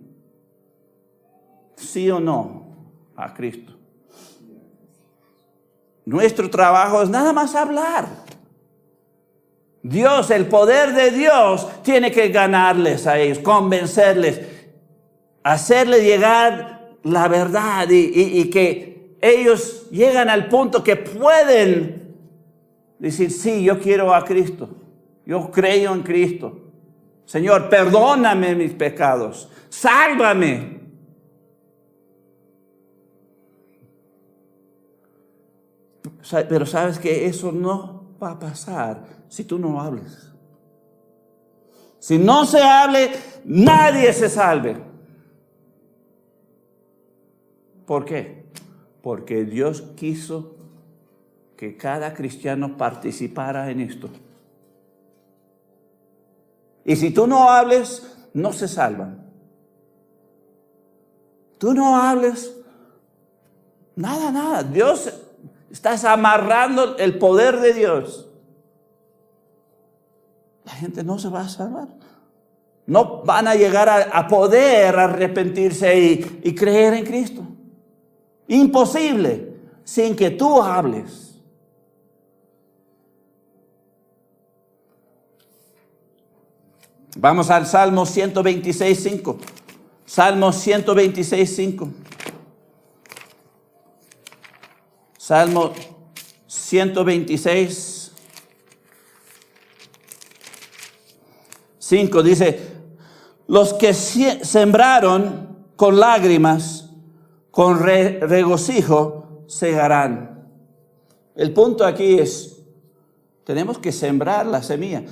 sí o no a Cristo. Nuestro trabajo es nada más hablar. Dios, el poder de Dios tiene que ganarles a ellos, convencerles, hacerles llegar la verdad y que ellos llegan al punto que pueden decir, sí, yo quiero a Cristo, yo creo en Cristo. Señor, perdóname mis pecados, sálvame. Pero sabes que eso no va a pasar si tú no hables. Si no se hable, nadie se salve. ¿Por qué? Porque Dios quiso que cada cristiano participara en esto. Y si tú no hables, no se salvan. Tú no hables, nada. Dios, estás amarrando el poder de Dios. La gente no se va a salvar. No van a llegar a poder arrepentirse y creer en Cristo. Imposible, sin que tú hables. Vamos al Salmo 126:5. Salmo 126:5. Salmo 126:5 dice: los que sembraron con lágrimas, con regocijo segarán. El punto aquí es, tenemos que sembrar la semilla.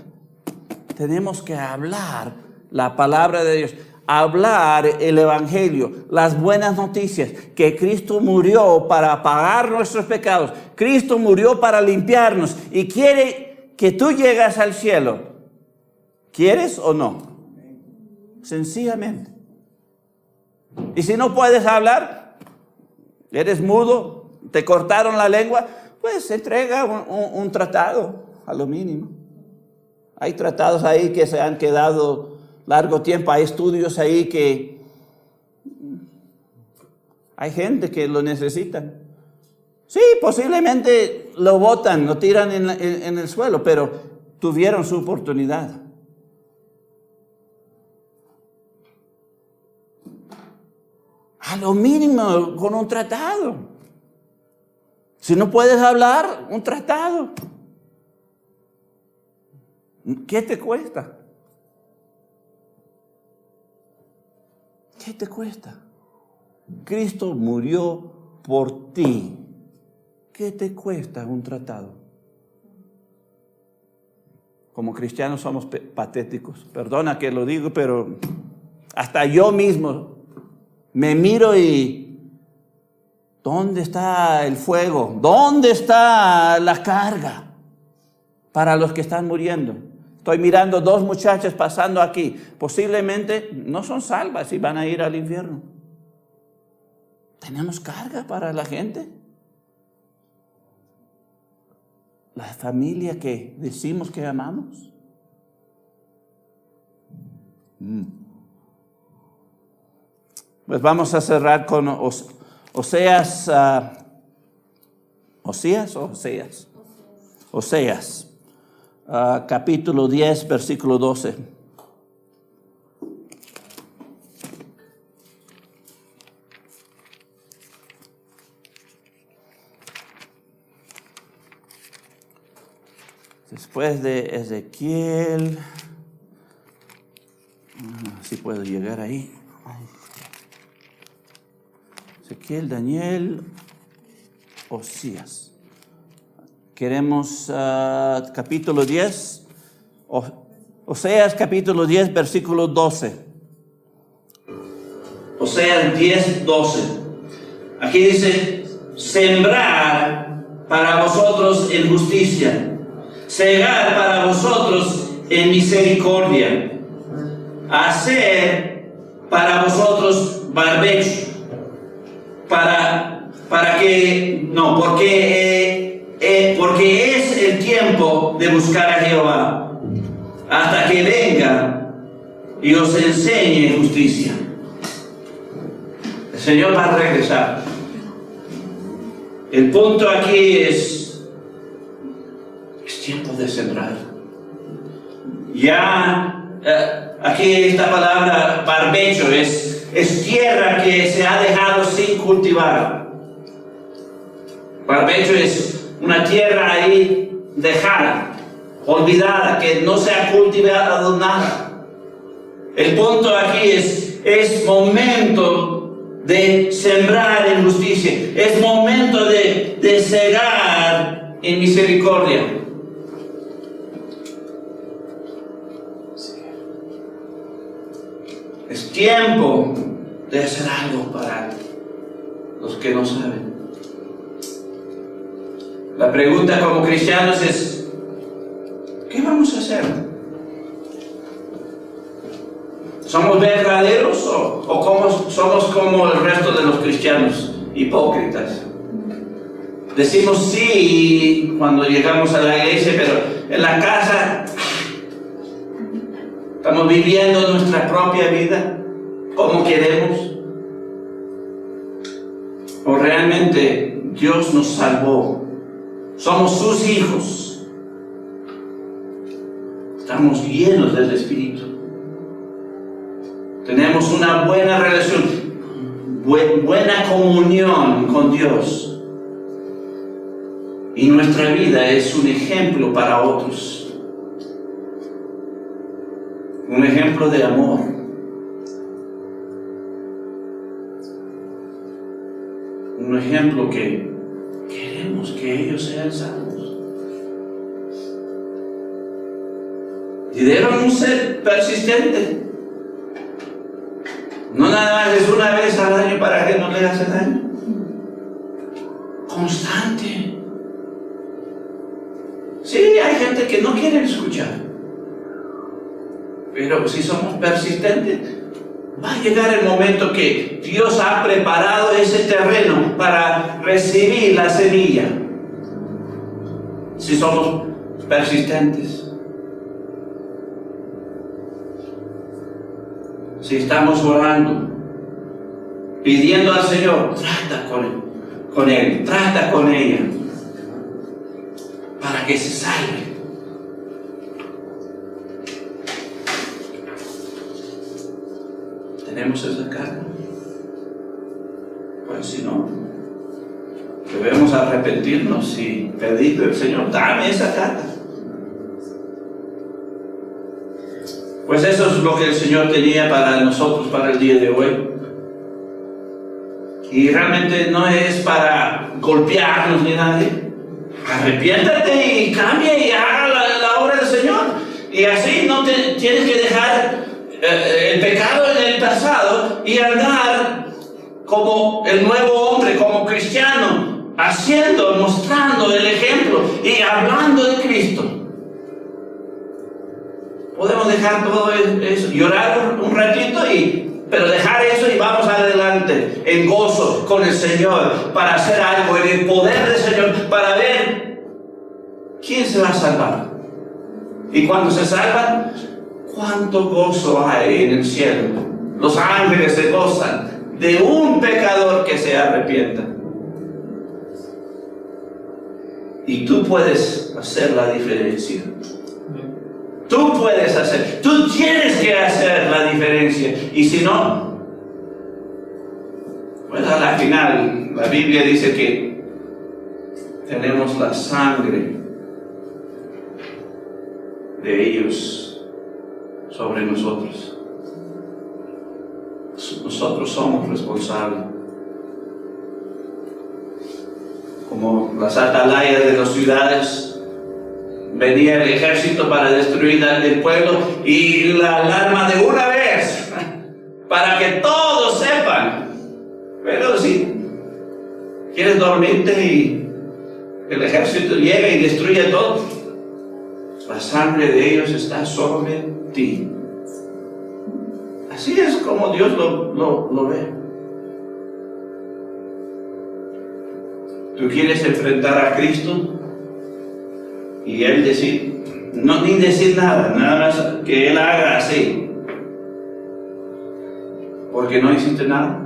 Tenemos que hablar la palabra de Dios, hablar el evangelio, las buenas noticias, que Cristo murió para pagar nuestros pecados. Cristo murió para limpiarnos y quiere que tú llegues al cielo. ¿Quieres o no? Sencillamente. Y si no puedes hablar, eres mudo, te cortaron la lengua, pues entrega un tratado a lo mínimo. Hay tratados ahí que se han quedado largo tiempo, hay estudios ahí que hay gente que lo necesitan. Sí, posiblemente lo botan, lo tiran en el suelo, pero tuvieron su oportunidad. A lo mínimo con un tratado. Si no puedes hablar, un tratado. ¿Qué te cuesta? ¿Qué te cuesta? Cristo murió por ti. ¿Qué te cuesta un tratado? Como cristianos somos patéticos. Perdona que lo digo, pero hasta yo mismo me miro y ¿dónde está el fuego? ¿Dónde está la carga para los que están muriendo? Estoy mirando dos muchachas pasando aquí. Posiblemente no son salvas y van a ir al infierno. ¿Tenemos carga para la gente? La familia que decimos que amamos. Pues vamos a cerrar con Oseas. Oseas. Capítulo 10, versículo 12. Después de Ezequiel, si puedo llegar ahí. Ezequiel, Daniel, Oseas. Queremos capítulo 10, Oseas capítulo 10, versículo 12. Oseas 10, 12. Aquí dice: sembrar para vosotros en justicia, segar para vosotros en misericordia, hacer para vosotros barbecho, porque es el tiempo de buscar a Jehová, hasta que venga y os enseñe justicia. El Señor va a regresar. El punto aquí es tiempo de sembrar. Ya aquí esta palabra barbecho es tierra que se ha dejado sin cultivar. Barbecho es una tierra ahí dejada, olvidada, que no se ha cultivado nada. El punto aquí es momento de sembrar en justicia, es momento de cegar en misericordia. Es tiempo de hacer algo para los que no saben. La pregunta como cristianos es, ¿qué vamos a hacer? ¿Somos verdaderos o somos como el resto de los cristianos, hipócritas? Decimos sí cuando llegamos a la iglesia, pero en la casa estamos viviendo nuestra propia vida como queremos. ¿O realmente Dios nos salvó? Somos sus hijos. Estamos llenos del Espíritu. Tenemos una buena relación, buena comunión con Dios. Y nuestra vida es un ejemplo para otros. Un ejemplo de amor. Un ejemplo que queremos que ellos sean salvos. Y debemos ser persistentes. No nada más es una vez al año para que no le hace daño. Constante. Sí, hay gente que no quiere escuchar. Pero si somos persistentes, va a llegar el momento que Dios ha preparado ese terreno para recibir la semilla. Si somos persistentes. Si estamos orando, pidiendo al Señor, trata con Él, trata con ella, para que se salve. ¿Tenemos esa carga? Pues si no, debemos arrepentirnos y pedirle al Señor, dame esa carga. Pues eso es lo que el Señor tenía para nosotros, para el día de hoy. Y realmente no es para golpearnos ni nadie. Arrepiéntate y cambia y haga la obra del Señor. Y así no tienes que dejar el pecado en el pasado y andar como el nuevo hombre, como cristiano, haciendo, mostrando el ejemplo y hablando de Cristo. Podemos dejar todo eso, llorar un ratito, pero dejar eso y vamos adelante en gozo con el Señor para hacer algo en el poder del Señor, para ver quién se va a salvar. Y cuando se salvan, cuánto gozo hay en el cielo. Los ángeles se gozan de un pecador que se arrepienta. Y tú puedes hacer la diferencia. Tú puedes hacer, tú tienes que hacer la diferencia. Y si no, pues a la final la Biblia dice que tenemos la sangre de ellos sobre nosotros. Nosotros somos responsables. Como las atalayas de las ciudades, venía el ejército para destruir el pueblo y la alarma de una vez para que todos sepan. Pero si quieres dormirte y el ejército llega y destruye todo, la sangre de ellos está sobre ti. Así es como Dios lo ve. ¿Tú quieres enfrentar a Cristo? Y Él decir, no, ni decir nada, nada más que Él haga así. Porque no hiciste nada.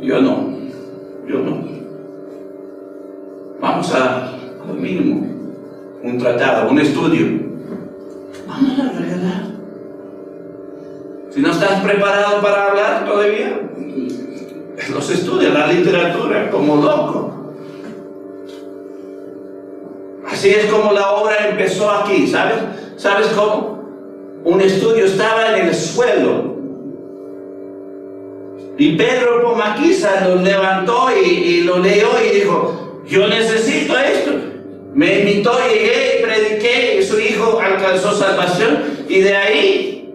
Yo no. Vamos a lo mínimo, un tratado, un estudio. Vamos a regalar. Si no estás preparado para hablar todavía, los estudia, la literatura, como loco. Así es como la obra empezó aquí, ¿sabes? ¿Sabes cómo? Un estudio estaba en el suelo. Y Pedro Pomaquiza lo levantó y lo leyó y dijo, yo necesito esto. Me invitó, llegué, prediqué, y su hijo alcanzó salvación. Y de ahí,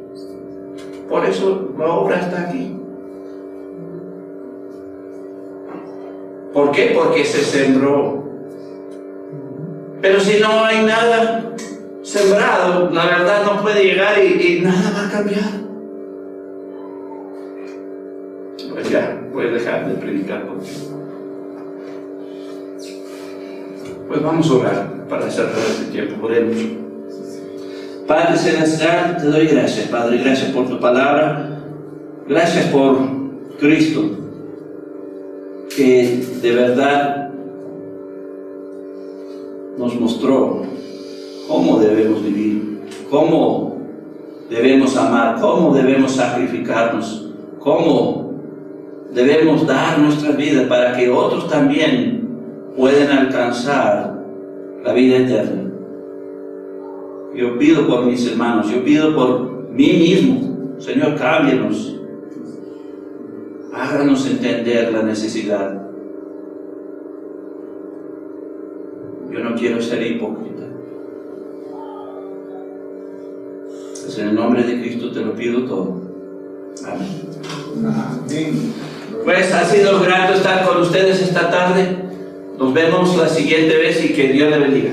por eso la obra está aquí. ¿Por qué? Porque se sembró. Pero si no hay nada sembrado, la verdad no puede llegar y nada va a cambiar. Pues ya, voy a dejar de predicar porque... Pues vamos a orar para cerrar este tiempo. Oremos. Padre Celestial, te doy gracias, Padre. Gracias por tu palabra. Gracias por Cristo, que de verdad nos mostró cómo debemos vivir, cómo debemos amar, cómo debemos sacrificarnos, cómo debemos dar nuestras vidas para que otros también puedan alcanzar la vida eterna. Yo pido por mis hermanos, yo pido por mí mismo. Señor, cámbienos, háganos entender la necesidad. Yo no quiero ser hipócrita. Pues en el nombre de Cristo te lo pido todo. Amén. Amén. Pues ha sido grato estar con ustedes esta tarde. Nos vemos la siguiente vez y que Dios le bendiga.